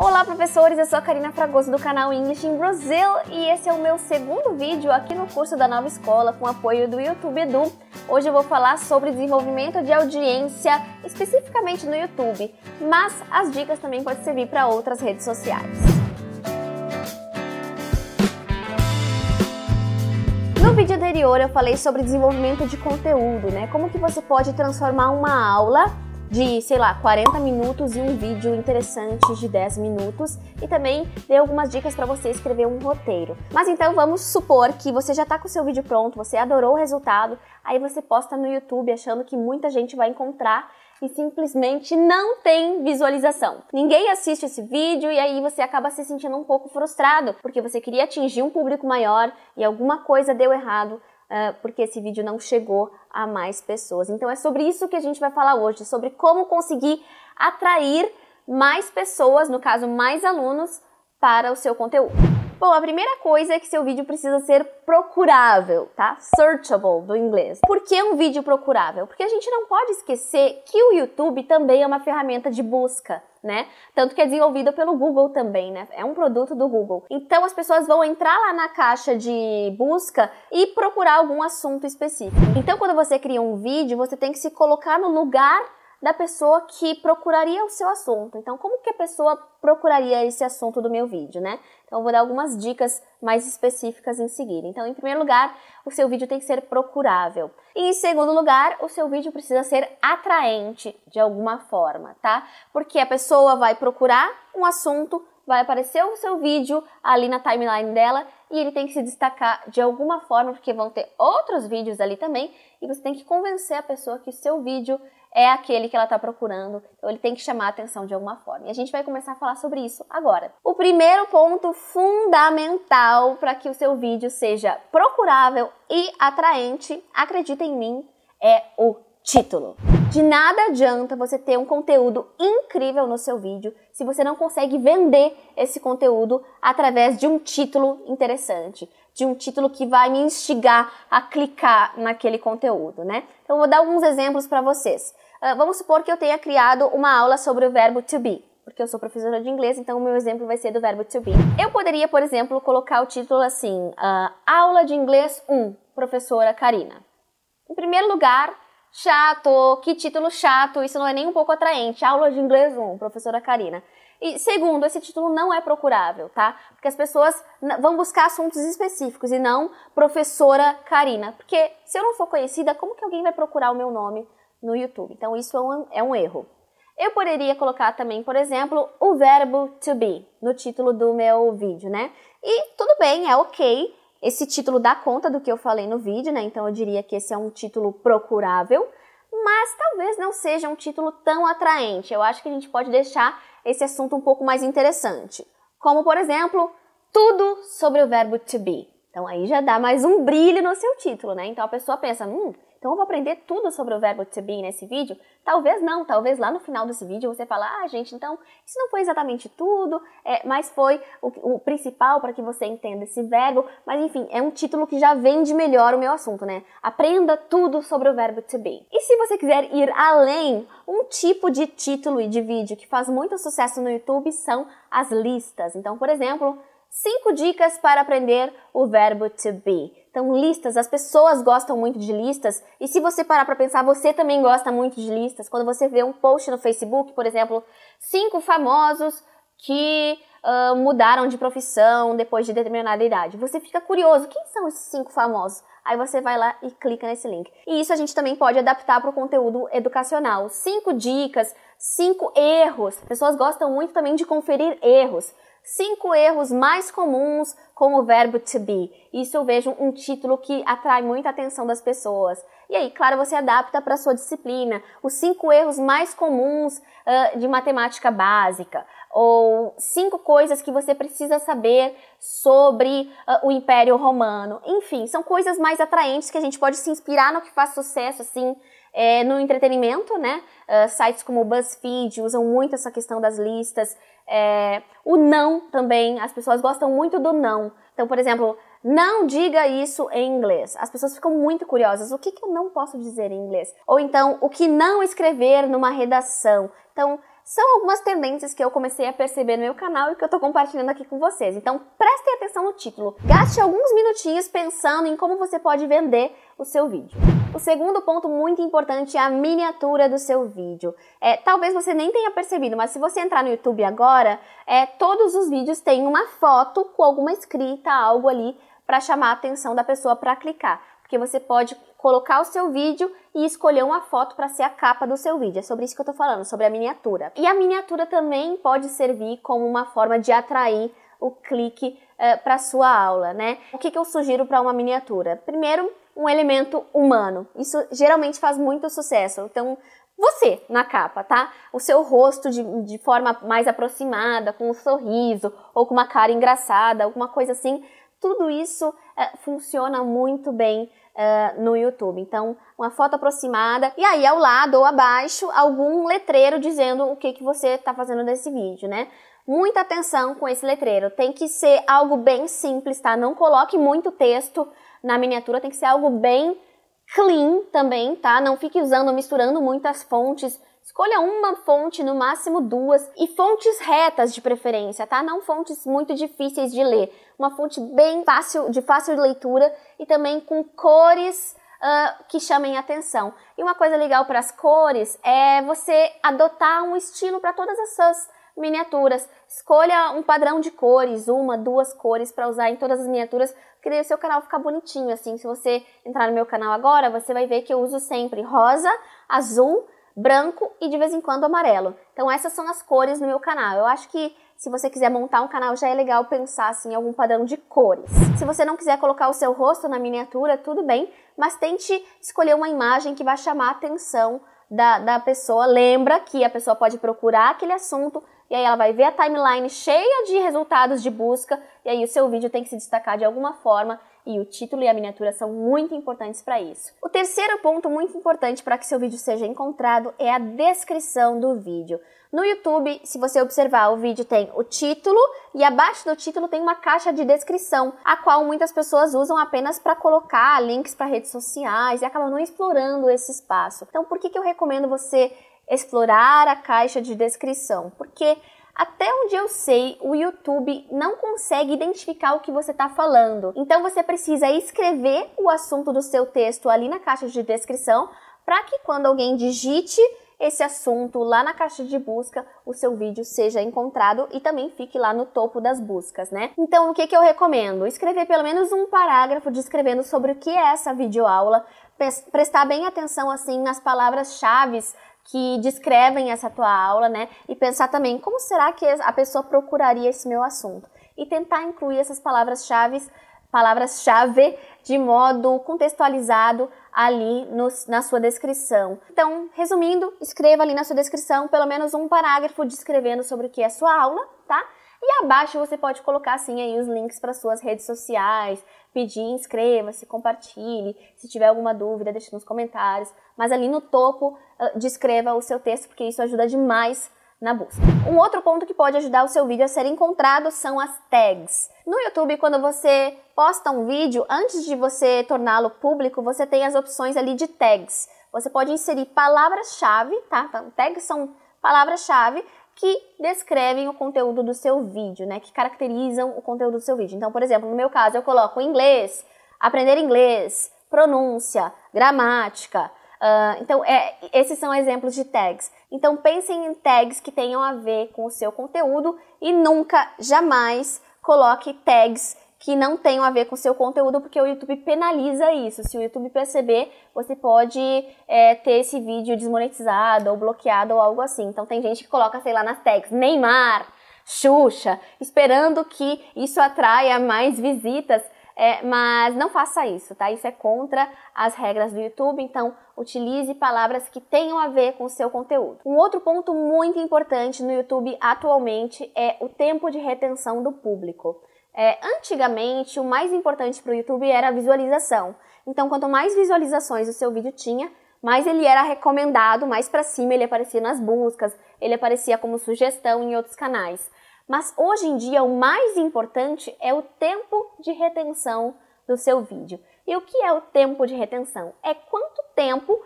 Olá professores, eu sou a Karina Fragoso do canal English in Brazil e esse é o meu segundo vídeo aqui no curso da Nova Escola com apoio do YouTube Edu. Hoje eu vou falar sobre desenvolvimento de audiência, especificamente no YouTube, mas as dicas também podem servir para outras redes sociais. No vídeo anterior eu falei sobre desenvolvimento de conteúdo, né? Como que você pode transformar uma aula de, 40 minutos em um vídeo interessante de 10 minutos e também dei algumas dicas para você escrever um roteiro. Mas então vamos supor que você já está com o seu vídeo pronto, você adorou o resultado, aí você posta no YouTube achando que muita gente vai encontrar e simplesmente não tem visualização. Ninguém assiste esse vídeo e aí você acaba se sentindo um pouco frustrado, porque você queria atingir um público maior e alguma coisa deu errado, porque esse vídeo não chegou a mais pessoas. Então é sobre isso que a gente vai falar hoje, sobre como conseguir atrair mais pessoas, no caso mais alunos, para o seu conteúdo. Bom, a primeira coisa é que seu vídeo precisa ser procurável, tá? Searchable do inglês. Por que um vídeo procurável? Porque a gente não pode esquecer que o YouTube também é uma ferramenta de busca, né? Tanto que é desenvolvido pelo Google também, né? É um produto do Google. Então as pessoas vão entrar lá na caixa de busca e procurar algum assunto específico. Então quando você cria um vídeo, você tem que se colocar no lugar da pessoa que procuraria o seu assunto. Então, como que a pessoa procuraria esse assunto do meu vídeo, né? Então, eu vou dar algumas dicas mais específicas em seguida. Então, em primeiro lugar, o seu vídeo tem que ser procurável. E em segundo lugar, o seu vídeo precisa ser atraente de alguma forma, tá? Porque a pessoa vai procurar um assunto, vai aparecer o seu vídeo ali na timeline dela e ele tem que se destacar de alguma forma, porque vão ter outros vídeos ali também, e você tem que convencer a pessoa que o seu vídeo é aquele que ela está procurando, então ele tem que chamar a atenção de alguma forma. E a gente vai começar a falar sobre isso agora. O primeiro ponto fundamental para que o seu vídeo seja procurável e atraente, acredita em mim, é o título. De nada adianta você ter um conteúdo incrível no seu vídeo se você não consegue vender esse conteúdo através de um título interessante, de um título que vai me instigar a clicar naquele conteúdo, né? Então eu vou dar alguns exemplos para vocês. Vamos supor que eu tenha criado uma aula sobre o verbo to be, porque eu sou professora de inglês, então o meu exemplo vai ser do verbo to be. Eu poderia, por exemplo, colocar o título assim, Aula de Inglês 1, Professora Karina. Em primeiro lugar, chato, que título chato, isso não é nem um pouco atraente. Aula de Inglês 1, Professora Karina. E segundo, esse título não é procurável, tá? Porque as pessoas vão buscar assuntos específicos e não Professora Karina. Porque se eu não sou conhecida, como que alguém vai procurar o meu nome no YouTube? Então isso é um erro. Eu poderia colocar também, por exemplo, o verbo to be no título do meu vídeo, né? E tudo bem, é ok. Esse título dá conta do que eu falei no vídeo, né? Então eu diria que esse é um título procurável, mas talvez não seja um título tão atraente. Eu acho que a gente pode deixar esse assunto um pouco mais interessante. Como, por exemplo, tudo sobre o verbo to be. Então aí já dá mais um brilho no seu título, né? Então a pessoa pensa, então eu vou aprender tudo sobre o verbo to be nesse vídeo? Talvez não, talvez lá no final desse vídeo você fala, gente, então isso não foi exatamente tudo, mas foi o principal para que você entenda esse verbo, mas enfim, é um título que já vende melhor o meu assunto, né? Aprenda tudo sobre o verbo to be. E se você quiser ir além, um tipo de título e de vídeo que faz muito sucesso no YouTube são as listas. Então, por exemplo, 5 dicas para aprender o verbo to be. Então, listas, as pessoas gostam muito de listas, e se você parar para pensar, você também gosta muito de listas. Quando você vê um post no Facebook, por exemplo, 5 famosos que mudaram de profissão depois de determinada idade. Você fica curioso, quem são esses 5 famosos? Aí você vai lá e clica nesse link. E isso a gente também pode adaptar para o conteúdo educacional. 5 dicas, 5 erros. As pessoas gostam muito também de conferir erros. 5 erros mais comuns com o verbo to be. Isso eu vejo um título que atrai muita atenção das pessoas. E aí, claro, você adapta para a sua disciplina. Os 5 erros mais comuns de matemática básica. Ou 5 coisas que você precisa saber sobre o Império Romano. Enfim, são coisas mais atraentes que a gente pode se inspirar no que faz sucesso, assim, no entretenimento, né? Sites como o BuzzFeed usam muito essa questão das listas. O não também, as pessoas gostam muito do não. Então, por exemplo, não diga isso em inglês. As pessoas ficam muito curiosas. O que eu não posso dizer em inglês? Ou então, o que não escrever numa redação? Então, são algumas tendências que eu comecei a perceber no meu canal e que eu tô compartilhando aqui com vocês. Então, prestem atenção no título. Gaste alguns minutinhos pensando em como você pode vender o seu vídeo. O segundo ponto muito importante é a miniatura do seu vídeo. Talvez você nem tenha percebido, mas se você entrar no YouTube agora, todos os vídeos têm uma foto com alguma escrita, algo ali para chamar a atenção da pessoa para clicar. Porque você pode colocar o seu vídeo e escolher uma foto para ser a capa do seu vídeo. É sobre isso que eu tô falando, sobre a miniatura. E a miniatura também pode servir como uma forma de atrair o clique para sua aula, né? O que eu sugiro para uma miniatura? Primeiro, um elemento humano. Isso geralmente faz muito sucesso. Então, você na capa, tá? O seu rosto de forma mais aproximada, com um sorriso ou com uma cara engraçada, alguma coisa assim. Tudo isso funciona muito bem no YouTube. Então, uma foto aproximada e aí ao lado ou abaixo algum letreiro dizendo o que você está fazendo nesse vídeo, né? Muita atenção com esse letreiro. Tem que ser algo bem simples, tá? Não coloque muito texto na miniatura, tem que ser algo bem clean também, tá? Não fique misturando muitas fontes. Escolha uma fonte, no máximo duas, e fontes retas de preferência, tá? Não fontes muito difíceis de ler. Uma fonte bem fácil, de fácil leitura e também com cores que chamem atenção. E uma coisa legal para as cores é você adotar um estilo para todas essas miniaturas. Escolha um padrão de cores, uma, duas cores para usar em todas as miniaturas, porque daí o seu canal fica bonitinho, assim. Se você entrar no meu canal agora, você vai ver que eu uso sempre rosa, azul, branco e de vez em quando amarelo. Então essas são as cores no meu canal. Eu acho que se você quiser montar um canal já é legal pensar assim, em algum padrão de cores. Se você não quiser colocar o seu rosto na miniatura, tudo bem, mas tente escolher uma imagem que vai chamar a atenção da pessoa. Lembra que a pessoa pode procurar aquele assunto e aí ela vai ver a timeline cheia de resultados de busca e aí o seu vídeo tem que se destacar de alguma forma e o título e a miniatura são muito importantes para isso. O terceiro ponto muito importante para que seu vídeo seja encontrado é a descrição do vídeo. No YouTube, se você observar, o vídeo tem o título e abaixo do título tem uma caixa de descrição, a qual muitas pessoas usam apenas para colocar links para redes sociais e acabam não explorando esse espaço. Então, por que eu recomendo você explorar a caixa de descrição? Porque até onde eu sei, o YouTube não consegue identificar o que você está falando. Então você precisa escrever o assunto do seu texto ali na caixa de descrição para que quando alguém digite esse assunto lá na caixa de busca, o seu vídeo seja encontrado e também fique lá no topo das buscas, né? Então o que eu recomendo? Escrever pelo menos um parágrafo descrevendo sobre o que é essa videoaula, prestar bem atenção assim nas palavras-chave que descrevem essa tua aula, né? E pensar também como será que a pessoa procuraria esse meu assunto. E tentar incluir essas palavras-chave de modo contextualizado ali na sua descrição. Então, resumindo, escreva ali na sua descrição pelo menos um parágrafo descrevendo sobre o que é a sua aula, tá? E abaixo você pode colocar assim aí os links para suas redes sociais, pedir inscreva-se, compartilhe, se tiver alguma dúvida deixe nos comentários, mas ali no topo descreva o seu texto porque isso ajuda demais na busca. Um outro ponto que pode ajudar o seu vídeo a ser encontrado são as tags. No YouTube, quando você posta um vídeo, antes de você torná-lo público, você tem as opções ali de tags. Você pode inserir palavras-chave, tá? Então, tags são palavras-chave que descrevem o conteúdo do seu vídeo, né? Que caracterizam o conteúdo do seu vídeo. Então, por exemplo, no meu caso, eu coloco inglês, aprender inglês, pronúncia, gramática. Então, esses são exemplos de tags. Então, pensem em tags que tenham a ver com o seu conteúdo e nunca, jamais coloque tags que não tenham a ver com o seu conteúdo, porque o YouTube penaliza isso. Se o YouTube perceber, você pode ter esse vídeo desmonetizado ou bloqueado ou algo assim. Então, tem gente que coloca, sei lá, nas tags Neymar, Xuxa, esperando que isso atraia mais visitas, mas não faça isso, tá? Isso é contra as regras do YouTube, então utilize palavras que tenham a ver com o seu conteúdo. Um outro ponto muito importante no YouTube atualmente é o tempo de retenção do público. Antigamente, o mais importante para o YouTube era a visualização. Então, quanto mais visualizações o seu vídeo tinha, mais ele era recomendado, mais para cima ele aparecia nas buscas, ele aparecia como sugestão em outros canais. Mas hoje em dia o mais importante é o tempo de retenção do seu vídeo. E o que é o tempo de retenção? É quanto tempo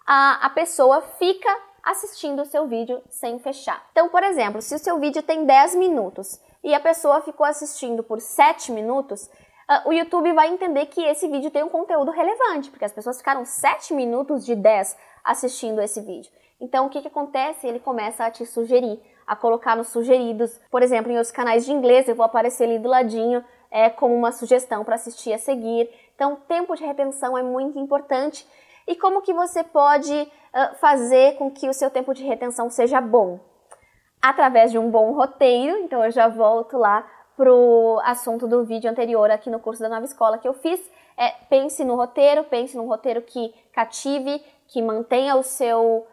a pessoa fica assistindo o seu vídeo sem fechar. Então, por exemplo, se o seu vídeo tem 10 minutos e a pessoa ficou assistindo por 7 minutos, o YouTube vai entender que esse vídeo tem um conteúdo relevante, porque as pessoas ficaram 7 minutos de 10 assistindo esse vídeo. Então, o que acontece? Ele começa a te sugerir, a colocar nos sugeridos. Por exemplo, em outros canais de inglês, eu vou aparecer ali do ladinho como uma sugestão para assistir a seguir. Então, tempo de retenção é muito importante. E como que você pode fazer com que o seu tempo de retenção seja bom? Através de um bom roteiro. Então, eu já volto lá pro assunto do vídeo anterior aqui no curso da Nova Escola que eu fiz. Pense num roteiro que cative, que mantenha o seu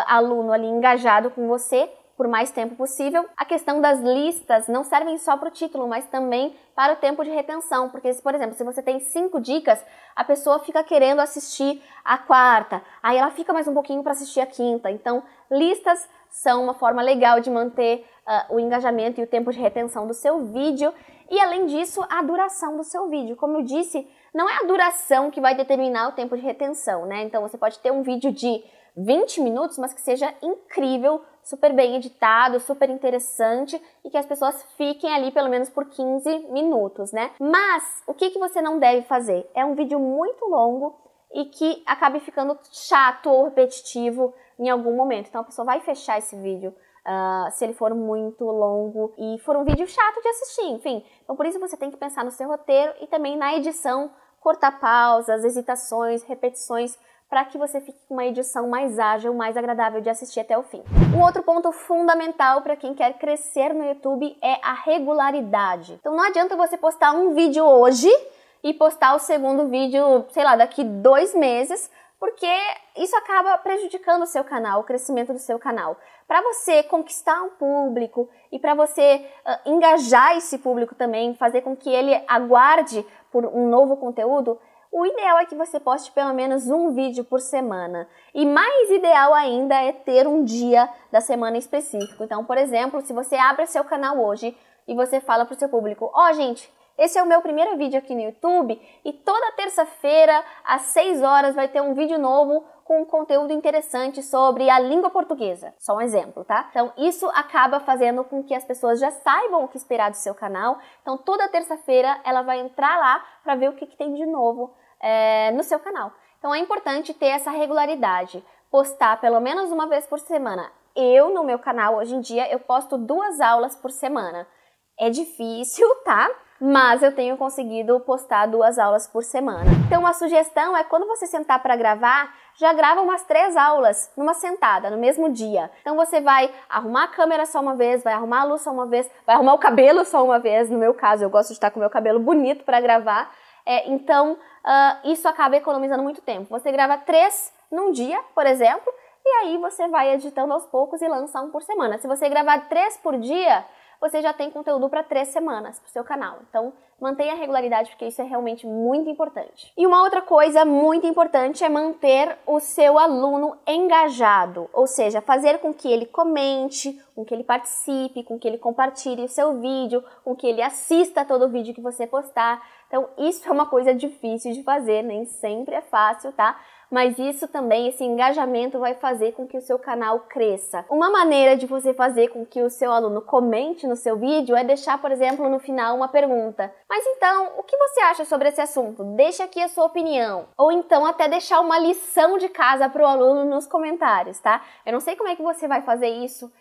aluno ali engajado com você por mais tempo possível. A questão das listas não servem só para o título, mas também para o tempo de retenção, porque, por exemplo, se você tem 5 dicas, a pessoa fica querendo assistir a quarta, aí ela fica mais um pouquinho para assistir a quinta. Então, listas são uma forma legal de manter o engajamento e o tempo de retenção do seu vídeo. E, além disso, a duração do seu vídeo. Como eu disse, não é a duração que vai determinar o tempo de retenção, né? Então, você pode ter um vídeo de 20 minutos, mas que seja incrível, super bem editado, super interessante e que as pessoas fiquem ali pelo menos por 15 minutos, né? Mas o que você não deve fazer? É um vídeo muito longo e que acabe ficando chato ou repetitivo em algum momento. Então a pessoa vai fechar esse vídeo se ele for muito longo e for um vídeo chato de assistir, enfim. Então por isso você tem que pensar no seu roteiro e também na edição, cortar pausas, hesitações, repetições, para que você fique com uma edição mais ágil, mais agradável de assistir até o fim. Um outro ponto fundamental para quem quer crescer no YouTube é a regularidade. Então não adianta você postar um vídeo hoje e postar o segundo vídeo, sei lá, daqui 2 meses, porque isso acaba prejudicando o seu canal, o crescimento do seu canal. Para você conquistar um público e para você engajar esse público também, fazer com que ele aguarde por um novo conteúdo, o ideal é que você poste pelo menos um vídeo por semana. E mais ideal ainda é ter um dia da semana específico. Então, por exemplo, se você abre seu canal hoje e você fala para o seu público, gente, esse é o meu primeiro vídeo aqui no YouTube e toda terça-feira, às 6 horas, vai ter um vídeo novo com um conteúdo interessante sobre a língua portuguesa. Só um exemplo, tá? Então, isso acaba fazendo com que as pessoas já saibam o que esperar do seu canal. Então, toda terça-feira, ela vai entrar lá para ver o que tem de novo no seu canal. Então é importante ter essa regularidade, postar pelo menos uma vez por semana. Eu, no meu canal, hoje em dia, eu posto 2 aulas por semana. É difícil, tá? Mas eu tenho conseguido postar 2 aulas por semana. Então uma sugestão é quando você sentar para gravar, já grava umas 3 aulas numa sentada, no mesmo dia. Então você vai arrumar a câmera só uma vez, vai arrumar a luz só uma vez, vai arrumar o cabelo só uma vez. No meu caso, eu gosto de estar com o meu cabelo bonito para gravar. Então, isso acaba economizando muito tempo. Você grava 3 num dia, por exemplo, e aí você vai editando aos poucos e lança um por semana. Se você gravar 3 por dia, você já tem conteúdo para 3 semanas para o seu canal. Então, mantenha a regularidade, porque isso é realmente muito importante. E uma outra coisa muito importante é manter o seu aluno engajado, ou seja, fazer com que ele comente, com que ele participe, com que ele compartilhe o seu vídeo, com que ele assista todo o vídeo que você postar. Então, isso é uma coisa difícil de fazer, nem sempre é fácil, tá? Mas isso também, esse engajamento vai fazer com que o seu canal cresça. Uma maneira de você fazer com que o seu aluno comente no seu vídeo é deixar, por exemplo, no final uma pergunta. Mas então, o que você acha sobre esse assunto? Deixa aqui a sua opinião. Ou então até deixar uma lição de casa para o aluno nos comentários, tá? Eu não sei como é que você vai fazer isso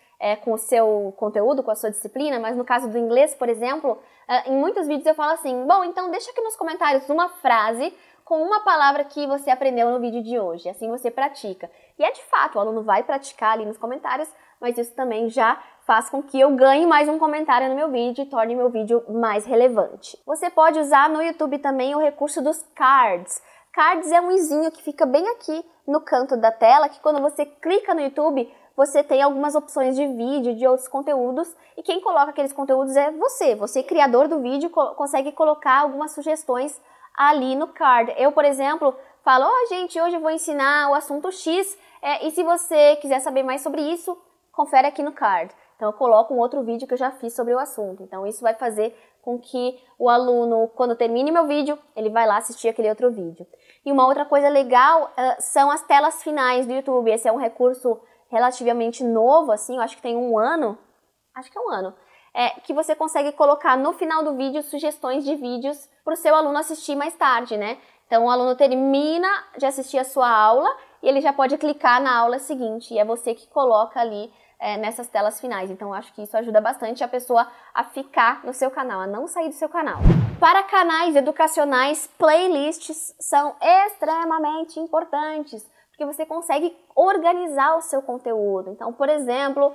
com o seu conteúdo, com a sua disciplina, mas no caso do inglês, por exemplo, em muitos vídeos eu falo assim, bom, então deixa aqui nos comentários uma frase com uma palavra que você aprendeu no vídeo de hoje, assim você pratica. E de fato, o aluno vai praticar ali nos comentários, mas isso também já faz com que eu ganhe mais um comentário no meu vídeo e torne meu vídeo mais relevante. Você pode usar no YouTube também o recurso dos cards. Cards é um izinho que fica bem aqui no canto da tela, que quando você clica no YouTube, você tem algumas opções de vídeo, de outros conteúdos, e quem coloca aqueles conteúdos é você. Você, criador do vídeo, consegue colocar algumas sugestões ali no card. Eu, por exemplo, falo, gente, hoje eu vou ensinar o assunto X, e se você quiser saber mais sobre isso, confere aqui no card. Então eu coloco um outro vídeo que eu já fiz sobre o assunto. Então isso vai fazer com que o aluno, quando termine meu vídeo, ele vai lá assistir aquele outro vídeo. E uma outra coisa legal são as telas finais do YouTube. Esse é um recurso relativamente novo, assim, eu acho que tem um ano, acho que é um ano, que você consegue colocar no final do vídeo sugestões de vídeos para o seu aluno assistir mais tarde, né? Então o aluno termina de assistir a sua aula e ele já pode clicar na aula seguinte, e é você que coloca ali nessas telas finais. Então eu acho que isso ajuda bastante a pessoa a ficar no seu canal, a não sair do seu canal. Para canais educacionais, playlists são extremamente importantes, porque você consegue organizar o seu conteúdo. Então, por exemplo,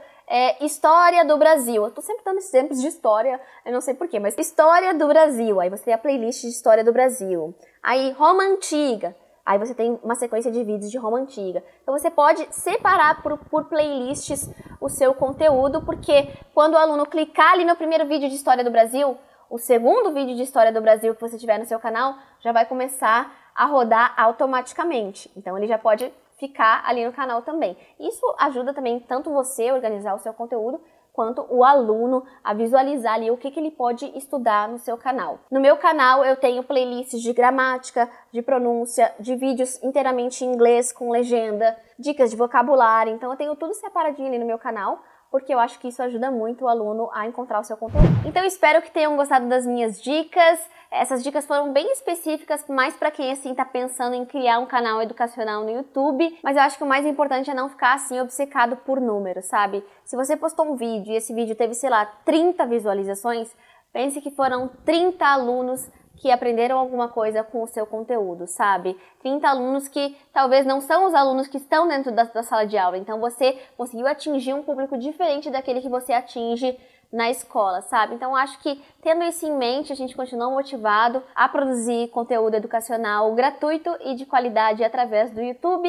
História do Brasil. Eu tô sempre dando exemplos de história, eu não sei porquê, mas História do Brasil. Aí você tem a playlist de História do Brasil. Aí, Roma Antiga. Aí você tem uma sequência de vídeos de Roma Antiga. Então você pode separar por playlists o seu conteúdo, porque quando o aluno clicar ali no primeiro vídeo de História do Brasil, o segundo vídeo de História do Brasil que você tiver no seu canal já vai começar a rodar automaticamente. Então ele já pode ficar ali no canal também. Isso ajuda também tanto você a organizar o seu conteúdo, quanto o aluno a visualizar ali o que ele pode estudar no seu canal. No meu canal eu tenho playlists de gramática, de pronúncia, de vídeos inteiramente em inglês com legenda, dicas de vocabulário, então eu tenho tudo separadinho ali no meu canal, porque eu acho que isso ajuda muito o aluno a encontrar o seu conteúdo. Então eu espero que tenham gostado das minhas dicas. Essas dicas foram bem específicas, mais para quem assim tá pensando em criar um canal educacional no YouTube, mas eu acho que o mais importante é não ficar assim obcecado por números, sabe? Se você postou um vídeo e esse vídeo teve, sei lá, 30 visualizações, pense que foram 30 alunos que aprenderam alguma coisa com o seu conteúdo, sabe? 30 alunos que talvez não são os alunos que estão dentro da sala de aula, então você conseguiu atingir um público diferente daquele que você atinge na escola, sabe? Então acho que tendo isso em mente, a gente continua motivado a produzir conteúdo educacional gratuito e de qualidade através do YouTube.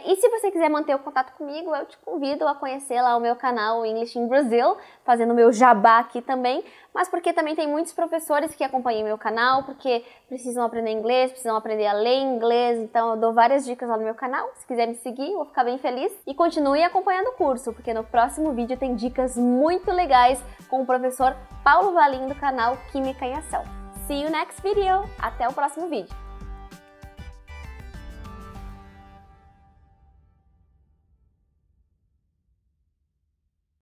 E se você quiser manter o contato comigo, eu te convido a conhecer lá o meu canal English in Brazil, fazendo o meu jabá aqui também, mas porque também tem muitos professores que acompanham meu canal, porque precisam aprender inglês, precisam aprender a ler inglês, então eu dou várias dicas lá no meu canal. Se quiser me seguir, eu vou ficar bem feliz. E continue acompanhando o curso, porque no próximo vídeo tem dicas muito legais com o professor Paulo Valim do canal Química em Ação. See you next video! Até o próximo vídeo!